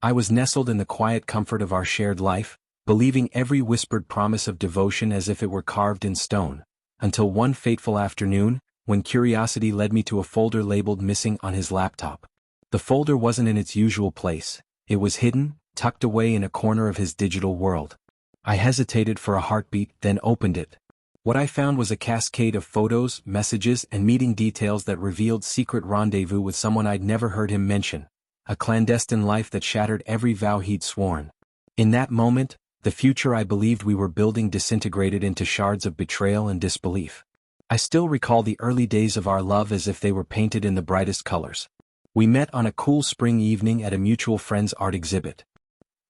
I was nestled in the quiet comfort of our shared life, believing every whispered promise of devotion as if it were carved in stone, until one fateful afternoon, when curiosity led me to a folder labeled missing on his laptop. The folder wasn't in its usual place. It was hidden, tucked away in a corner of his digital world. I hesitated for a heartbeat, then opened it. What I found was a cascade of photos, messages, and meeting details that revealed secret rendezvous with someone I'd never heard him mention, a clandestine life that shattered every vow he'd sworn. In that moment, the future I believed we were building disintegrated into shards of betrayal and disbelief. I still recall the early days of our love as if they were painted in the brightest colors. We met on a cool spring evening at a mutual friend's art exhibit.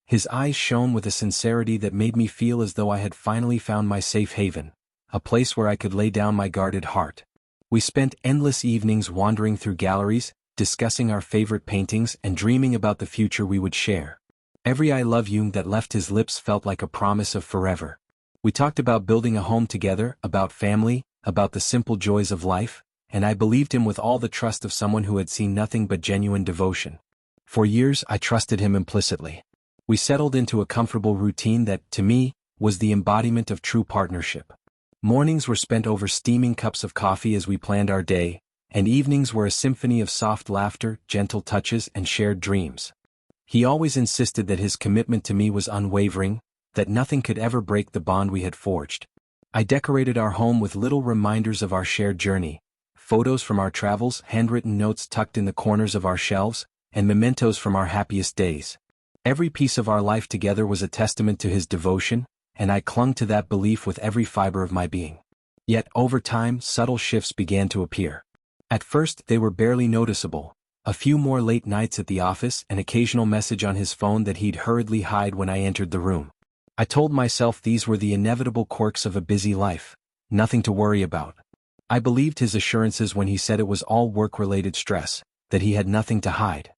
His eyes shone with a sincerity that made me feel as though I had finally found my safe haven, a place where I could lay down my guarded heart. We spent endless evenings wandering through galleries, discussing our favorite paintings and dreaming about the future we would share. Every "I love you" that left his lips felt like a promise of forever. We talked about building a home together, about family, about the simple joys of life, and I believed him with all the trust of someone who had seen nothing but genuine devotion. For years I trusted him implicitly. We settled into a comfortable routine that, to me, was the embodiment of true partnership. Mornings were spent over steaming cups of coffee as we planned our day, and evenings were a symphony of soft laughter, gentle touches, and shared dreams. He always insisted that his commitment to me was unwavering, that nothing could ever break the bond we had forged. I decorated our home with little reminders of our shared journey, photos from our travels, handwritten notes tucked in the corners of our shelves, and mementos from our happiest days. Every piece of our life together was a testament to his devotion, and I clung to that belief with every fiber of my being. Yet, over time, subtle shifts began to appear. At first, they were barely noticeable. A few more late nights at the office, an occasional message on his phone that he'd hurriedly hide when I entered the room. I told myself these were the inevitable quirks of a busy life, nothing to worry about. I believed his assurances when he said it was all work-related stress, that he had nothing to hide.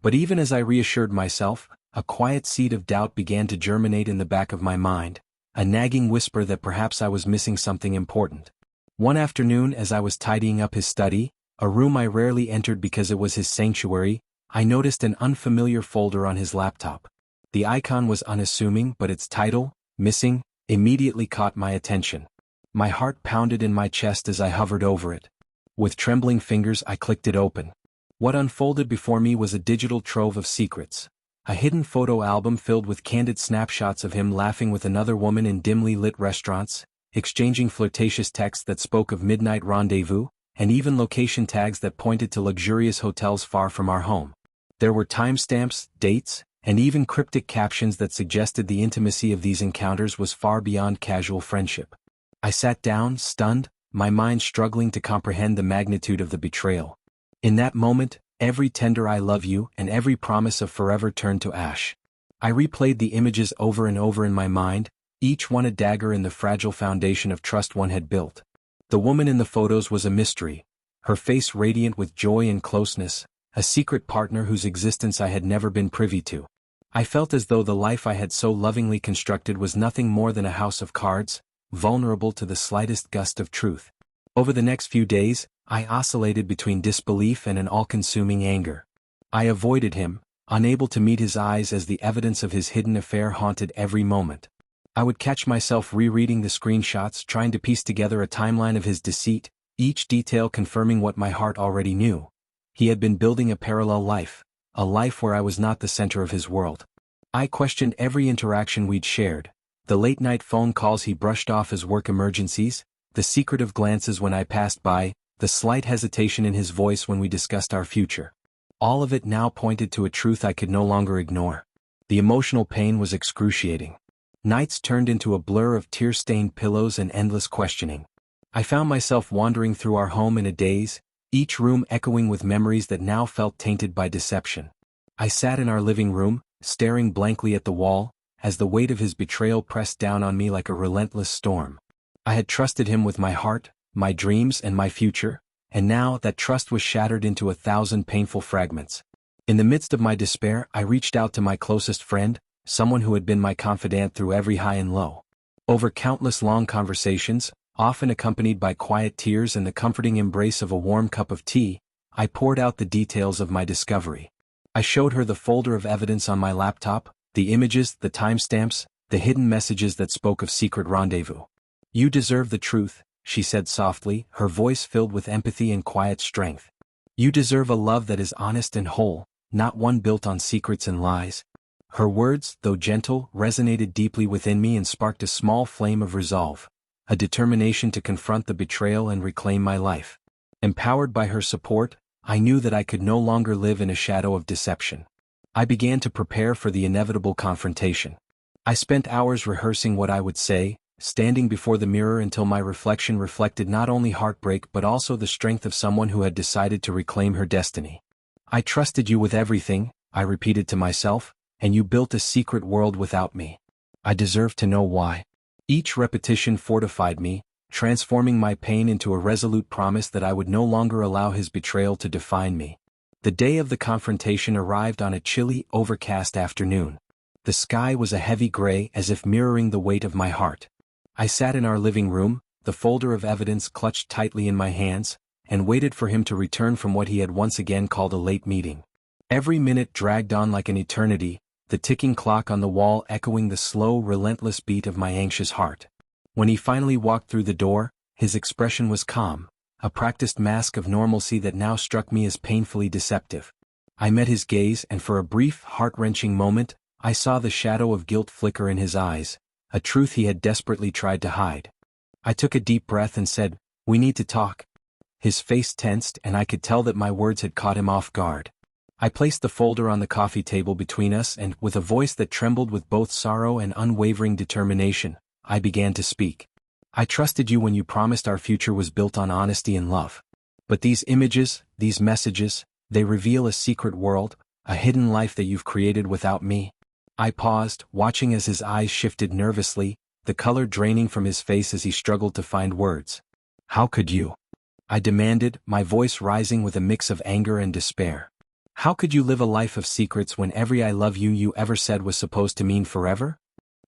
But even as I reassured myself, a quiet seed of doubt began to germinate in the back of my mind, a nagging whisper that perhaps I was missing something important. One afternoon, as I was tidying up his study, a room I rarely entered because it was his sanctuary, I noticed an unfamiliar folder on his laptop. The icon was unassuming, but its title, "Missing," immediately caught my attention. My heart pounded in my chest as I hovered over it. With trembling fingers I clicked it open. What unfolded before me was a digital trove of secrets. A hidden photo album filled with candid snapshots of him laughing with another woman in dimly lit restaurants, exchanging flirtatious texts that spoke of midnight rendezvous, and even location tags that pointed to luxurious hotels far from our home. There were timestamps, dates, and even cryptic captions that suggested the intimacy of these encounters was far beyond casual friendship. I sat down, stunned, my mind struggling to comprehend the magnitude of the betrayal. In that moment, every tender "I love you" and every promise of forever turned to ash. I replayed the images over and over in my mind, each one a dagger in the fragile foundation of trust one had built. The woman in the photos was a mystery, her face radiant with joy and closeness, a secret partner whose existence I had never been privy to. I felt as though the life I had so lovingly constructed was nothing more than a house of cards, vulnerable to the slightest gust of truth. Over the next few days, I oscillated between disbelief and an all-consuming anger. I avoided him, unable to meet his eyes as the evidence of his hidden affair haunted every moment. I would catch myself rereading the screenshots, trying to piece together a timeline of his deceit, each detail confirming what my heart already knew. He had been building a parallel life, a life where I was not the center of his world. I questioned every interaction we'd shared, the late-night phone calls he brushed off as work emergencies, the secretive glances when I passed by, the slight hesitation in his voice when we discussed our future. All of it now pointed to a truth I could no longer ignore. The emotional pain was excruciating. Nights turned into a blur of tear-stained pillows and endless questioning. I found myself wandering through our home in a daze, each room echoing with memories that now felt tainted by deception. I sat in our living room, staring blankly at the wall, as the weight of his betrayal pressed down on me like a relentless storm. I had trusted him with my heart, my dreams, and my future, and now that trust was shattered into 1,000 painful fragments. In the midst of my despair, I reached out to my closest friend, someone who had been my confidant through every high and low. Over countless long conversations, often accompanied by quiet tears and the comforting embrace of a warm cup of tea, I poured out the details of my discovery. I showed her the folder of evidence on my laptop, the images, the timestamps, the hidden messages that spoke of secret rendezvous. "You deserve the truth," she said softly, her voice filled with empathy and quiet strength. "You deserve a love that is honest and whole, not one built on secrets and lies." Her words, though gentle, resonated deeply within me and sparked a small flame of resolve, a determination to confront the betrayal and reclaim my life. Empowered by her support, I knew that I could no longer live in a shadow of deception. I began to prepare for the inevitable confrontation. I spent hours rehearsing what I would say, standing before the mirror until my reflection reflected not only heartbreak but also the strength of someone who had decided to reclaim her destiny. "I trusted you with everything," I repeated to myself, "and you built a secret world without me. I deserve to know why." Each repetition fortified me, transforming my pain into a resolute promise that I would no longer allow his betrayal to define me. The day of the confrontation arrived on a chilly, overcast afternoon. The sky was a heavy gray, as if mirroring the weight of my heart. I sat in our living room, the folder of evidence clutched tightly in my hands, and waited for him to return from what he had once again called a late meeting. Every minute dragged on like an eternity, the ticking clock on the wall echoing the slow, relentless beat of my anxious heart. When he finally walked through the door, his expression was calm, a practiced mask of normalcy that now struck me as painfully deceptive. I met his gaze, and for a brief, heart-wrenching moment, I saw the shadow of guilt flicker in his eyes, a truth he had desperately tried to hide. I took a deep breath and said, "We need to talk." His face tensed, and I could tell that my words had caught him off guard. I placed the folder on the coffee table between us and, with a voice that trembled with both sorrow and unwavering determination, I began to speak. "I trusted you when you promised our future was built on honesty and love. But these images, these messages, they reveal a secret world, a hidden life that you've created without me." I paused, watching as his eyes shifted nervously, the color draining from his face as he struggled to find words. "How could you?" I demanded, my voice rising with a mix of anger and despair. "How could you live a life of secrets when every "I love you" you ever said was supposed to mean forever?"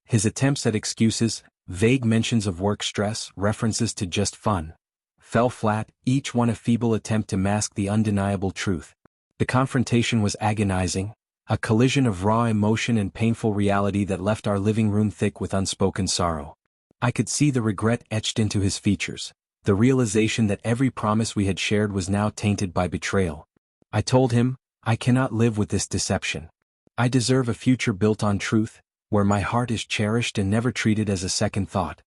His attempts at excuses, vague mentions of work stress, references to just fun, fell flat, each one a feeble attempt to mask the undeniable truth. The confrontation was agonizing, a collision of raw emotion and painful reality that left our living room thick with unspoken sorrow. I could see the regret etched into his features, the realization that every promise we had shared was now tainted by betrayal. I told him, "I cannot live with this deception. I deserve a future built on truth, where my heart is cherished and never treated as a second thought."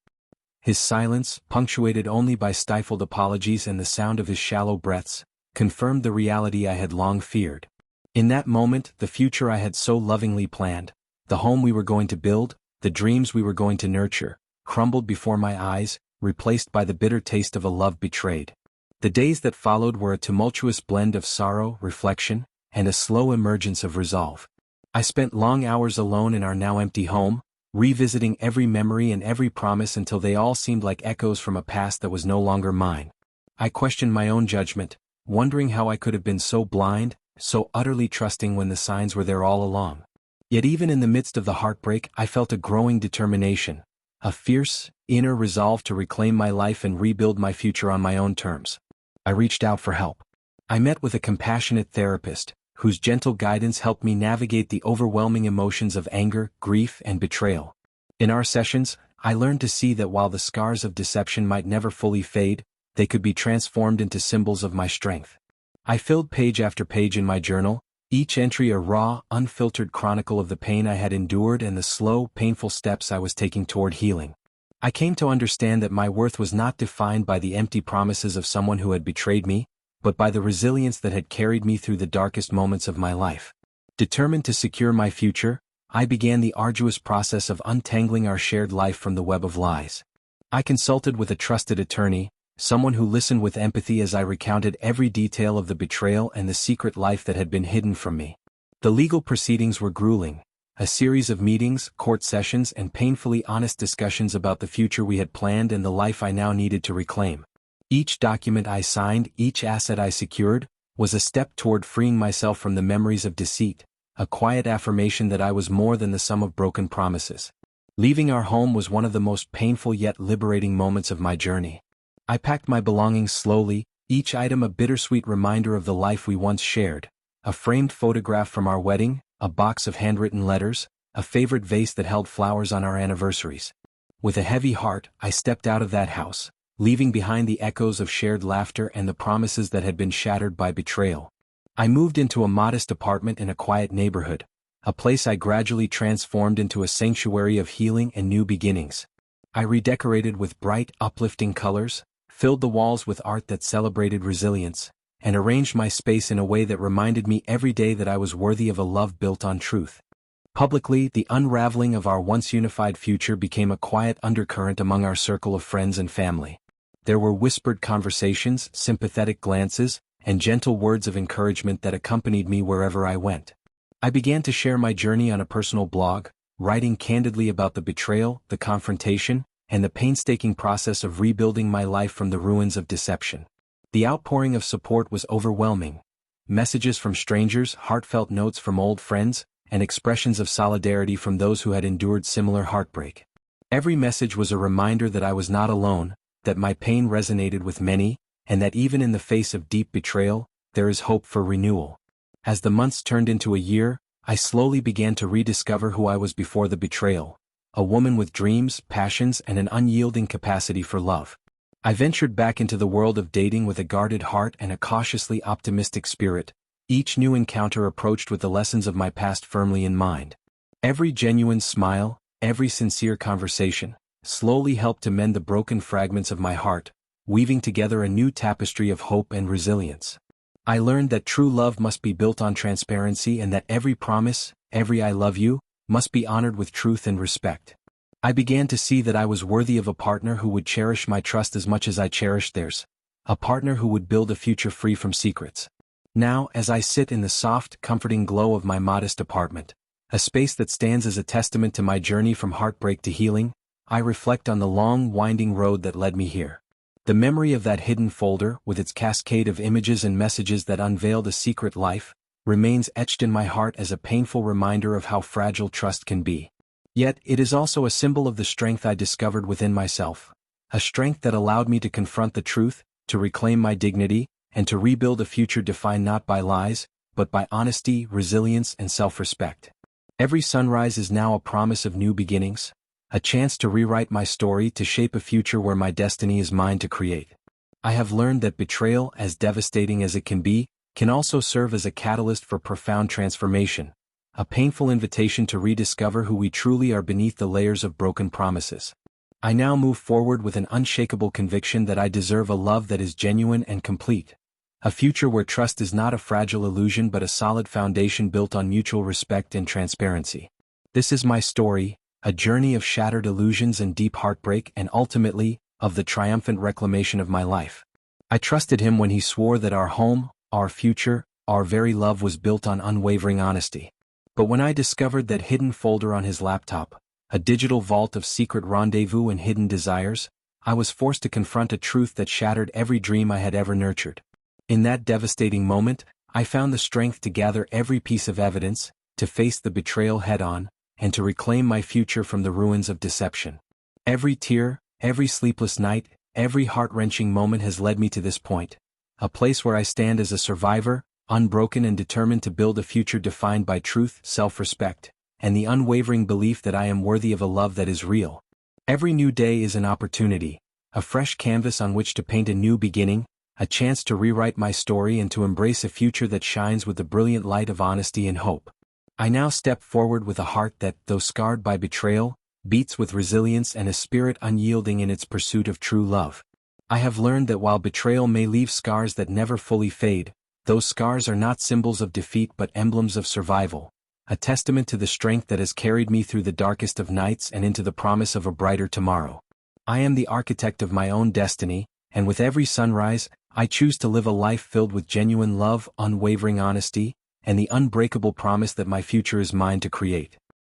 His silence, punctuated only by stifled apologies and the sound of his shallow breaths, confirmed the reality I had long feared. In that moment, the future I had so lovingly planned, the home we were going to build, the dreams we were going to nurture, crumbled before my eyes, replaced by the bitter taste of a love betrayed. The days that followed were a tumultuous blend of sorrow, reflection, and a slow emergence of resolve. I spent long hours alone in our now empty home, revisiting every memory and every promise until they all seemed like echoes from a past that was no longer mine. I questioned my own judgment, wondering how I could have been so blind, so utterly trusting when the signs were there all along. Yet even in the midst of the heartbreak, I felt a growing determination, a fierce, inner resolve to reclaim my life and rebuild my future on my own terms. I reached out for help. I met with a compassionate therapist, whose gentle guidance helped me navigate the overwhelming emotions of anger, grief, and betrayal. In our sessions, I learned to see that while the scars of deception might never fully fade, they could be transformed into symbols of my strength. I filled page after page in my journal, each entry a raw, unfiltered chronicle of the pain I had endured and the slow, painful steps I was taking toward healing. I came to understand that my worth was not defined by the empty promises of someone who had betrayed me, but by the resilience that had carried me through the darkest moments of my life. Determined to secure my future, I began the arduous process of untangling our shared life from the web of lies. I consulted with a trusted attorney, someone who listened with empathy as I recounted every detail of the betrayal and the secret life that had been hidden from me. The legal proceedings were grueling, a series of meetings, court sessions, and painfully honest discussions about the future we had planned and the life I now needed to reclaim. Each document I signed, each asset I secured, was a step toward freeing myself from the memories of deceit, a quiet affirmation that I was more than the sum of broken promises. Leaving our home was one of the most painful yet liberating moments of my journey. I packed my belongings slowly, each item a bittersweet reminder of the life we once shared, a framed photograph from our wedding, a box of handwritten letters, a favorite vase that held flowers on our anniversaries. With a heavy heart, I stepped out of that house, leaving behind the echoes of shared laughter and the promises that had been shattered by betrayal. I moved into a modest apartment in a quiet neighborhood, a place I gradually transformed into a sanctuary of healing and new beginnings. I redecorated with bright, uplifting colors, filled the walls with art that celebrated resilience, and arranged my space in a way that reminded me every day that I was worthy of a love built on truth. Publicly, the unraveling of our once unified future became a quiet undercurrent among our circle of friends and family. There were whispered conversations, sympathetic glances, and gentle words of encouragement that accompanied me wherever I went. I began to share my journey on a personal blog, writing candidly about the betrayal, the confrontation, and the painstaking process of rebuilding my life from the ruins of deception. The outpouring of support was overwhelming. Messages from strangers, heartfelt notes from old friends, and expressions of solidarity from those who had endured similar heartbreak. Every message was a reminder that I was not alone, that my pain resonated with many, and that even in the face of deep betrayal, there is hope for renewal. As the months turned into a year, I slowly began to rediscover who I was before the betrayal, a woman with dreams, passions, and an unyielding capacity for love. I ventured back into the world of dating with a guarded heart and a cautiously optimistic spirit, each new encounter approached with the lessons of my past firmly in mind. Every genuine smile, every sincere conversation, slowly helped to mend the broken fragments of my heart, weaving together a new tapestry of hope and resilience. I learned that true love must be built on transparency and that every promise, every "I love you," must be honored with truth and respect. I began to see that I was worthy of a partner who would cherish my trust as much as I cherished theirs, a partner who would build a future free from secrets. Now, as I sit in the soft, comforting glow of my modest apartment, a space that stands as a testament to my journey from heartbreak to healing, I reflect on the long, winding road that led me here. The memory of that hidden folder, with its cascade of images and messages that unveiled a secret life, remains etched in my heart as a painful reminder of how fragile trust can be. Yet, it is also a symbol of the strength I discovered within myself, a strength that allowed me to confront the truth, to reclaim my dignity, and to rebuild a future defined not by lies, but by honesty, resilience, and self-respect. Every sunrise is now a promise of new beginnings, a chance to rewrite my story, to shape a future where my destiny is mine to create. I have learned that betrayal, as devastating as it can be, can also serve as a catalyst for profound transformation, a painful invitation to rediscover who we truly are beneath the layers of broken promises. I now move forward with an unshakable conviction that I deserve a love that is genuine and complete, a future where trust is not a fragile illusion but a solid foundation built on mutual respect and transparency. This is my story, a journey of shattered illusions and deep heartbreak, and ultimately, of the triumphant reclamation of my life. I trusted him when he swore that our home, our future, our very love was built on unwavering honesty. But when I discovered that hidden folder on his laptop, a digital vault of secret rendezvous and hidden desires, I was forced to confront a truth that shattered every dream I had ever nurtured. In that devastating moment, I found the strength to gather every piece of evidence, to face the betrayal head-on, and to reclaim my future from the ruins of deception. Every tear, every sleepless night, every heart-wrenching moment has led me to this point, a place where I stand as a survivor, unbroken and determined to build a future defined by truth, self-respect, and the unwavering belief that I am worthy of a love that is real. Every new day is an opportunity, a fresh canvas on which to paint a new beginning, a chance to rewrite my story and to embrace a future that shines with the brilliant light of honesty and hope. I now step forward with a heart that, though scarred by betrayal, beats with resilience and a spirit unyielding in its pursuit of true love. I have learned that while betrayal may leave scars that never fully fade, those scars are not symbols of defeat but emblems of survival, a testament to the strength that has carried me through the darkest of nights and into the promise of a brighter tomorrow. I am the architect of my own destiny, and with every sunrise, I choose to live a life filled with genuine love, unwavering honesty, and the unbreakable promise that my future is mine to create.